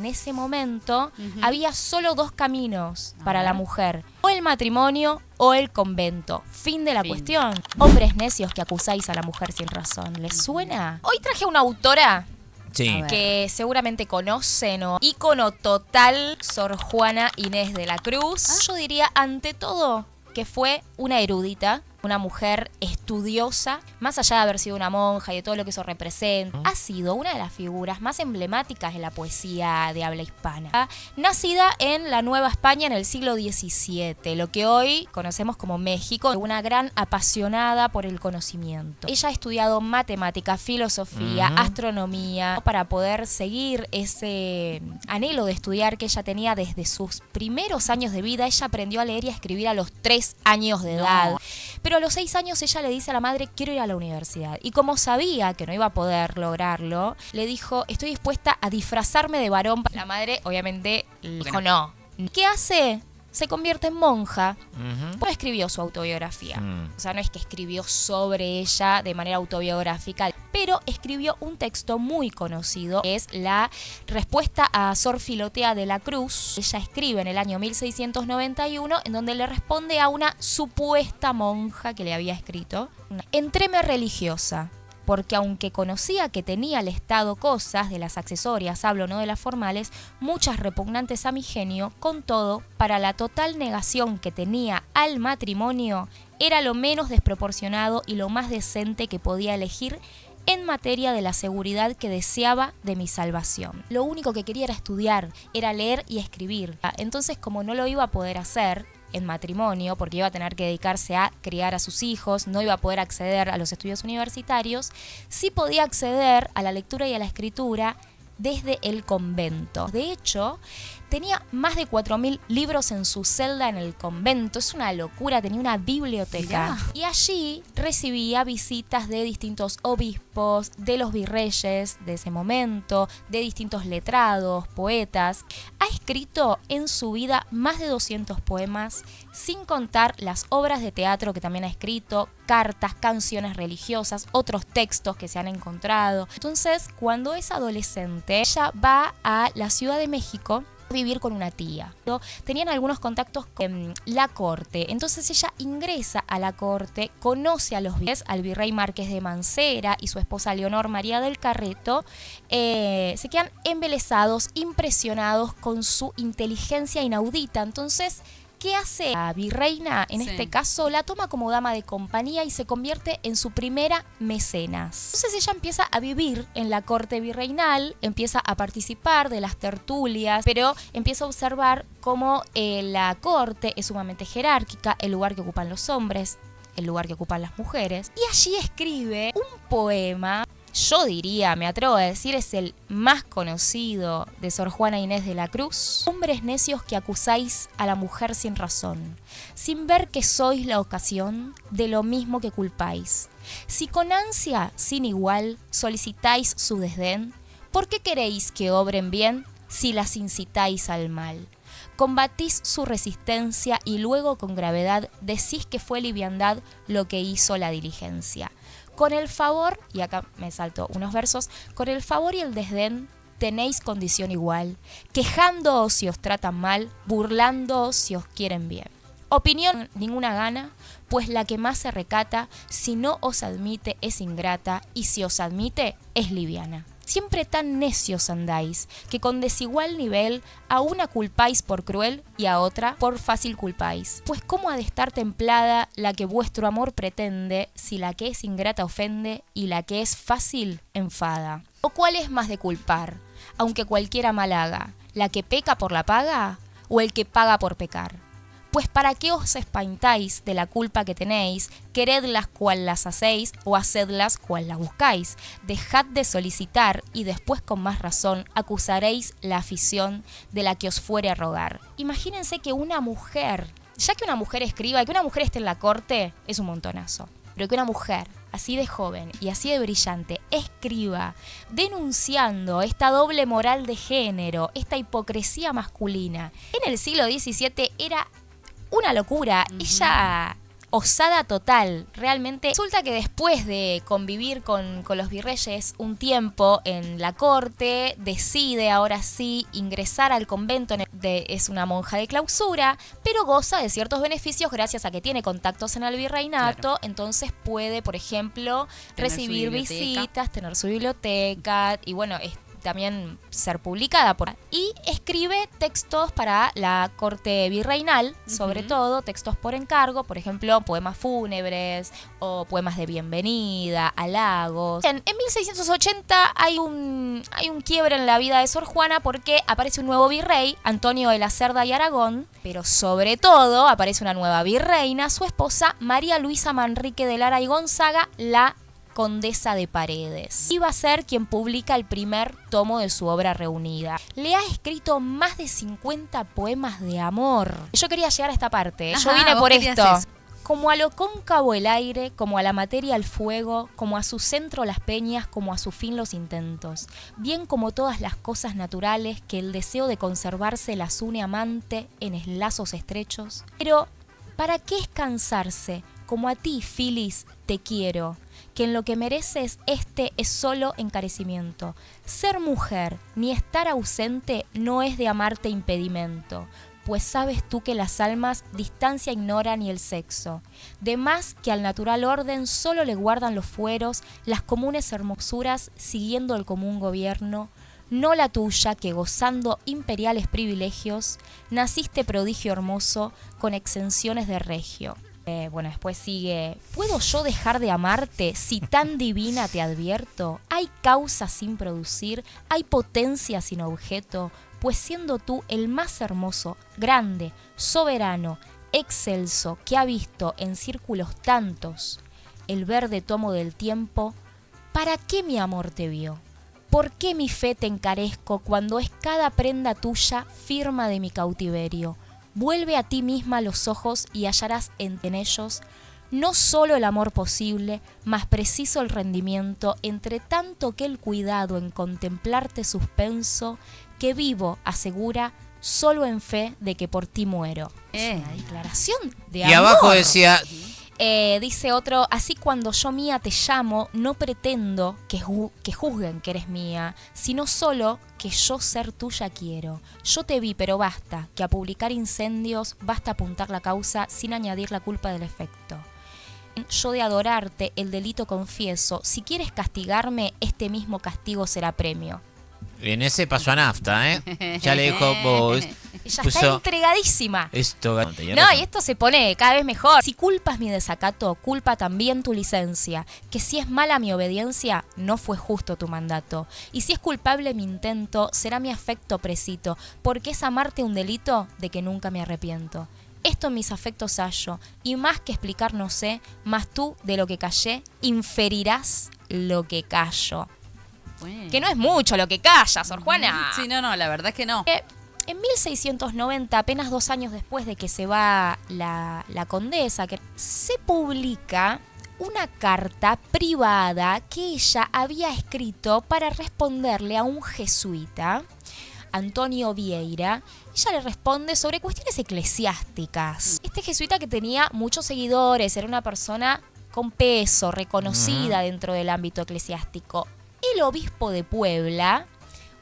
en ese momento había solo 2 caminos para la mujer. O el matrimonio o el convento. Fin de la cuestión. Hombres necios que acusáis a la mujer sin razón. ¿Les suena? Hoy traje a una autora que seguramente conocen, o ícono total, Sor Juana Inés de la Cruz. Yo diría, ante todo, que fue una erudita, una mujer estudiosa, más allá de haber sido una monja y de todo lo que eso representa, ha sido una de las figuras más emblemáticas de la poesía de habla hispana. Nacida en la Nueva España en el siglo XVII, lo que hoy conocemos como México, una gran apasionada por el conocimiento. Ella ha estudiado matemática, filosofía, astronomía, para poder seguir ese anhelo de estudiar que ella tenía desde sus primeros años de vida. Ella aprendió a leer y a escribir a los 3 años de edad. Pero a los 6 años ella le dice a la madre, quiero ir a la universidad. Y como sabía que no iba a poder lograrlo, le dijo, estoy dispuesta a disfrazarme de varón. La madre obviamente le dijo no. ¿Qué hace? Se convierte en monja. No escribió su autobiografía. O sea, no es que escribió sobre ella de manera autobiográfica, pero escribió un texto muy conocido, que es la respuesta a Sor Filotea de la Cruz. Ella escribe en el año 1691, en donde le responde a una supuesta monja que le había escrito. Entréme religiosa, porque aunque conocía que tenía al Estado cosas, de las accesorias hablo, no de las formales, muchas repugnantes a mi genio, con todo, para la total negación que tenía al matrimonio, era lo menos desproporcionado y lo más decente que podía elegir en materia de la seguridad que deseaba de mi salvación. Lo único que quería era estudiar, era leer y escribir. Entonces, como no lo iba a poder hacer en matrimonio, porque iba a tener que dedicarse a criar a sus hijos, no iba a poder acceder a los estudios universitarios, sí podía acceder a la lectura y a la escritura desde el convento. De hecho, tenía más de 4.000 libros en su celda en el convento. Es una locura, tenía una biblioteca. Y allí recibía visitas de distintos obispos, de los virreyes de ese momento, de distintos letrados, poetas. Ha escrito en su vida más de 200 poemas, sin contar las obras de teatro que también ha escrito, cartas, canciones religiosas, otros textos que se han encontrado. Entonces, cuando es adolescente, ella va a la Ciudad de México a vivir con una tía. Tenían algunos contactos con la corte, entonces ella ingresa a la corte, conoce a los virreyes, al virrey Marqués de Mancera y su esposa Leonor María del Carreto. Se quedan embelesados, impresionados con su inteligencia inaudita. Entonces, ¿qué hace la virreina? En este caso, la toma como dama de compañía y se convierte en su primera mecenas. Entonces ella empieza a vivir en la corte virreinal, empieza a participar de las tertulias, pero empieza a observar cómo la corte es sumamente jerárquica, el lugar que ocupan los hombres, el lugar que ocupan las mujeres. Y allí escribe un poema. Yo diría, me atrevo a decir, es el más conocido de Sor Juana Inés de la Cruz. Hombres necios que acusáis a la mujer sin razón, sin ver que sois la ocasión de lo mismo que culpáis. Si con ansia sin igual solicitáis su desdén, ¿por qué queréis que obren bien si las incitáis al mal? Combatís su resistencia y luego con gravedad decís que fue liviandad lo que hizo la diligencia. Con el favor, y acá me salto unos versos, con el favor y el desdén tenéis condición igual, quejándoos si os tratan mal, burlándoos si os quieren bien. Opinión ninguna gana, pues la que más se recata, si no os admite es ingrata, y si os admite es liviana. Siempre tan necios andáis, que con desigual nivel a una culpáis por cruel y a otra por fácil culpáis. Pues cómo ha de estar templada la que vuestro amor pretende, si la que es ingrata ofende y la que es fácil enfada. ¿O cuál es más de culpar, aunque cualquiera mal haga, la que peca por la paga o el que paga por pecar? Pues para qué os espantáis de la culpa que tenéis, queredlas cual las hacéis o hacedlas cual las buscáis. Dejad de solicitar y después con más razón acusaréis la afición de la que os fuere a rogar. Imagínense que una mujer, ya que una mujer escriba y que una mujer esté en la corte, es un montonazo. Pero que una mujer así de joven y así de brillante escriba denunciando esta doble moral de género, esta hipocresía masculina, en el siglo XVII era una locura. Ella osada total. Realmente resulta que después de convivir con los virreyes un tiempo en la corte, decide ahora sí ingresar al convento. Es una monja de clausura, pero goza de ciertos beneficios gracias a que tiene contactos en el virreinato. Claro. Entonces puede, por ejemplo, recibir visitas, tener su biblioteca y bueno, también ser publicada y escribe textos para la corte virreinal, sobre todo textos por encargo, por ejemplo, poemas fúnebres o poemas de bienvenida, halagos. En 1680 hay un quiebre en la vida de Sor Juana porque aparece un nuevo virrey, Antonio de la Cerda y Aragón, pero sobre todo aparece una nueva virreina, su esposa María Luisa Manrique de Lara y Gonzaga, la Condesa de Paredes. Iba a ser quien publica el primer tomo de su obra reunida. Le ha escrito más de 50 poemas de amor. Yo quería llegar a esta parte. Yo vine por esto. Como a lo cóncavo el aire, como a la materia el fuego, como a su centro las peñas, como a su fin los intentos. Bien como todas las cosas naturales que el deseo de conservarse las une amante en lazos estrechos. Pero, ¿para qué es cansarse? Como a ti, Filis, te quiero, que en lo que mereces es solo encarecimiento. Ser mujer ni estar ausente no es de amarte impedimento, pues sabes tú que las almas distancia ignoran y el sexo. De más que al natural orden solo le guardan los fueros, las comunes hermosuras siguiendo el común gobierno, no la tuya que gozando imperiales privilegios, naciste prodigio hermoso con exenciones de regio. Bueno, después sigue: ¿puedo yo dejar de amarte si tan divina te advierto? Hay causa sin producir, hay potencia sin objeto, pues siendo tú el más hermoso, grande, soberano, excelso que ha visto en círculos tantos el verde tomo del tiempo, ¿para qué mi amor te vio? ¿Por qué mi fe te encarezco cuando es cada prenda tuya firma de mi cautiverio? Vuelve a ti misma los ojos y hallarás en ellos no solo el amor posible, mas preciso el rendimiento, entre tanto que el cuidado en contemplarte suspenso, que vivo, asegura, solo en fe de que por ti muero. Es una declaración de amor. Y abajo decía... Dice otro: así cuando yo mía te llamo, no pretendo que juzguen que eres mía, sino solo que yo ser tuya quiero. Yo te vi, pero basta, que a publicar incendios basta apuntar la causa sin añadir la culpa del efecto. Yo de adorarte el delito confieso, si quieres castigarme, este mismo castigo será premio. En ese pasó a nafta, ¿eh? Ya le dijo vos. Ella está entregadísima. Esto, no, y esto se pone cada vez mejor. Si culpas mi desacato, culpa también tu licencia. Que si es mala mi obediencia, no fue justo tu mandato. Y si es culpable mi intento, será mi afecto precito, porque es amarte un delito de que nunca me arrepiento. Esto en mis afectos hallo, y más que explicar no sé, más tú de lo que callé, inferirás lo que callo. Bueno. Que no es mucho lo que calla, Sor Juana. Sí, no, la verdad es que no. En 1690, apenas 2 años después de que se va la condesa, que se publica una carta privada que ella había escrito para responderle a un jesuita, Antonio Vieira. Ella le responde sobre cuestiones eclesiásticas. Este jesuita, que tenía muchos seguidores, era una persona con peso, reconocida dentro del ámbito eclesiástico. El obispo de Puebla,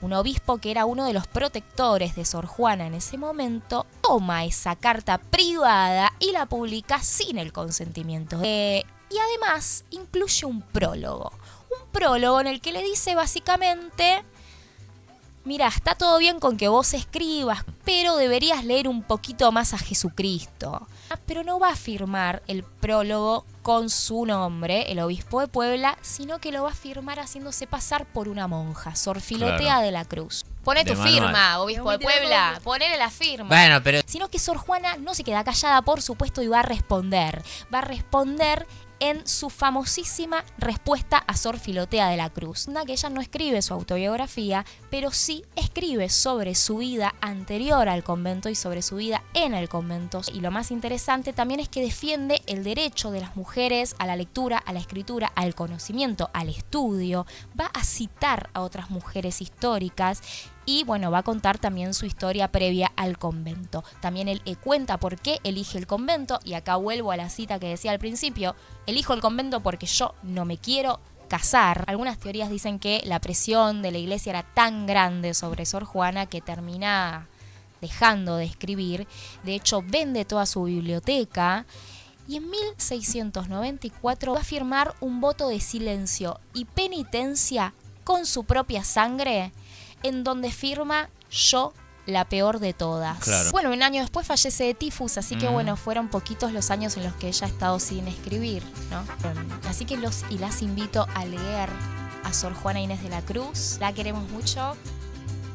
un obispo que era uno de los protectores de Sor Juana en ese momento, toma esa carta privada y la publica sin el consentimiento. Y además incluye un prólogo en el que le dice básicamente: mira, está todo bien con que vos escribas, pero deberías leer un poquito más a Jesucristo. Pero no va a firmar el prólogo con su nombre, el obispo de Puebla, sino que lo va a firmar haciéndose pasar por una monja, Sor Filotea de la Cruz. Pone tu firma, obispo de Puebla, ponele la firma. Bueno, pero... Sino que Sor Juana no se queda callada, por supuesto, y va a responder. Va a responder en su famosísima respuesta a Sor Filotea de la Cruz. Que ella no escribe su autobiografía, pero sí escribe sobre su vida anterior al convento y sobre su vida en el convento. Y lo más interesante también es que defiende el derecho de las mujeres a la lectura, a la escritura, al conocimiento, al estudio. Va a citar a otras mujeres históricas Y bueno, va a contar también su historia previa al convento. También él cuenta por qué elige el convento, y acá vuelvo a la cita que decía al principio: elijo el convento porque yo no me quiero casar. Algunas teorías dicen que la presión de la iglesia era tan grande sobre Sor Juana que termina dejando de escribir. De hecho, vende toda su biblioteca y en 1694 va a firmar un voto de silencio y penitencia con su propia sangre, en donde firma: yo la peor de todas. Claro. Bueno, un año después fallece de tifus, así que bueno, fueron poquitos los años en los que ella ha estado sin escribir, ¿no? Así que los y las invito a leer a Sor Juana Inés de la Cruz. La queremos mucho.